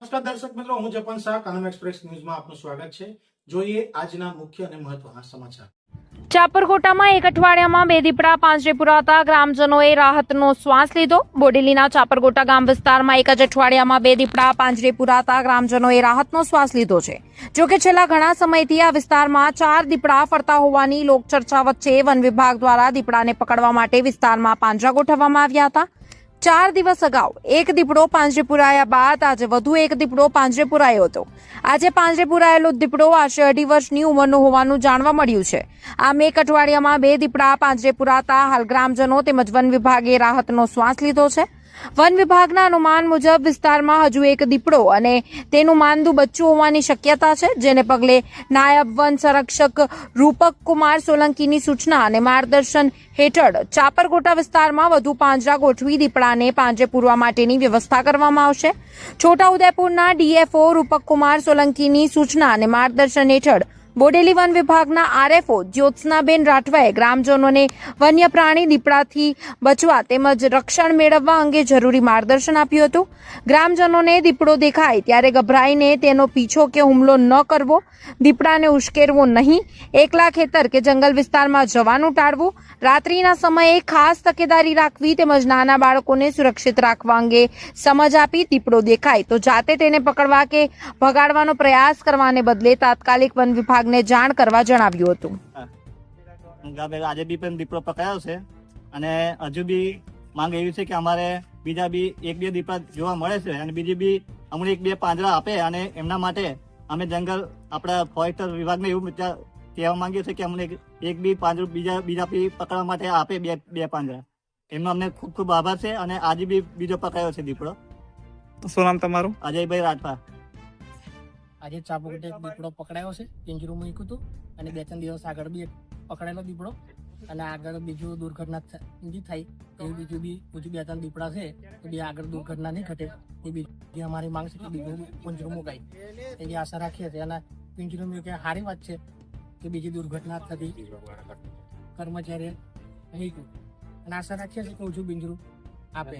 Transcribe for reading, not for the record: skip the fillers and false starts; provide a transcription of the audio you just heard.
નમસ્કાર દર્શક મિત્રો, હું જપન શાહ, કાનમ એક્સપ્રેસ ન્યૂઝમાં આપનું સ્વાગત છે। જોઈએ આજના મુખ્ય અને મહત્વના સમાચાર। ચાપરકોટામાં એક અઠવાડિયામાં 2 દીપડા પાંજરે પુરાતા ગ્રામજનોએ રાહતનો શ્વાસ લીધો। બોડેલીના ચાપરકોટા ગામ વિસ્તારમાં એક જ અઠવાડિયામાં 2 દીપડા પાંજરે પુરાતા ગ્રામજનોએ રાહતનો શ્વાસ લીધો છે। જોકે છેલ્લા ઘણા સમયથી આ વિસ્તારમાં 4 દીપડા ફરતા હોવાની લોકચર્ચા વચ્ચે વન વિભાગ દ્વારા દીપડાને પકડવા માટે વિસ્તારમાં પાંજરા ગોઠવવામાં આવ્યા હતા। 4 દિવસ અગાઉ એક દીપડો પાંજરે પુરાયા બાદ આજે વધુ એક દીપડો પાંજરે પુરાયો હતો। આજે પાંજરે પુરાયેલો દીપડો આશરે 2.5 વર્ષની ઉંમરનો હોવાનું જાણવા મળ્યું છે। આમ એક અઠવાડિયામાં 2 દીપડા પાંજરે પુરાતા હાલ ગ્રામજનો તેમજ વન વિભાગે રાહતનો શ્વાસ લીધો છે। વન વિભાગના અનુમાન મુજબ વિસ્તારમાં હજુ એક દીપડો અને તેનું માંદું બચ્ચું હોવાની શક્યતા છે, જેને પગલે નાયબ વન સંરક્ષક રૂપક કુમાર સોલંકીની સૂચના અને માર્ગદર્શન હેઠળ ચાપરકોટા વિસ્તારમાં વધુ પાંજરા ગોઠવી દીપડાને પાંજરે પૂરવા માટેની વ્યવસ્થા કરવામાં આવશે। છોટાઉદેપુરના ડીએફઓ રૂપક કુમાર સોલંકીની સૂચના અને માર્ગદર્શન હેઠળ બોડેલી વન વિભાગના આરએફઓ જ્યોત્સનાબેન રાઠવાએ ગ્રામજનોને વન્ય પ્રાણી દીપડાથી બચવા તેમજ રક્ષણ મેળવવા અંગે જરૂરી માર્ગદર્શન આપ્યું હતું। ગ્રામજનોને દીપડો દેખાય ત્યારે ગભરાઈને તેનો પીછો કે હુમલો ન કરવો, દીપડાને ઉશ્કેરવો નહીં, એકલા ખેતર કે જંગલ વિસ્તારમાં જવાનું ટાળવું, રાત્રિના સમયે ખાસ તકેદારી રાખવી તેમજ નાના બાળકોને સુરક્ષિત રાખવા અંગે સમજ આપી દીપડો દેખાય તો જાતે તેને પકડવા કે ભગાડવાનો પ્રયાસ કરવાને બદલે તાત્કાલિક વન વિભાગને જાણ કરવા જણાવ્યું હતું। આજે બી પણ દીપડો પકડાયો છે અને હજુ બી માંગ એવી છે કે અમારે બીજા બી 1-2 દીપડા જોવા મળે છે અને બીજી બી અમને 1-2 પાંજરા આપે અને એમના માટે અમે જંગલ આપણા ફોરેસ્ટ વિભાગને એવું કહેવા માંગીએ છીએ કે અમને એક બી પાંજરું બીજા બી પકડવા માટે આપે બે પાંજરા। એમનો અમને ખૂબ ખૂબ આભાર છે અને આજે બી બીજો પકડાયો છે દીપડો। તો શું નામ તમારું? અજયભાઈ રાઠવા। આજે ચાપોકોટે એક દીપડો પકડાયો છે, પિંજરું મૂક્યું હતું અને 2-3 દિવસ આગળ બી એક પકડાયેલો દીપડો અને આગળ બીજું દુર્ઘટના થઈ એવું બીજું બી 2-3 દીપડા છે તો બી આગળ દુર્ઘટના નહીં ઘટે એ બીજી અમારી માંગ છે કે બીજું પિંજરું મુકાય એવી આશા રાખીએ છીએ। અને પિંજરું મૂકે સારી વાત છે કે બીજી દુર્ઘટના થતી કર્મચારીએ મૂક્યું અને આશા રાખીએ છીએ કે ઓછું પિંજરું આપે।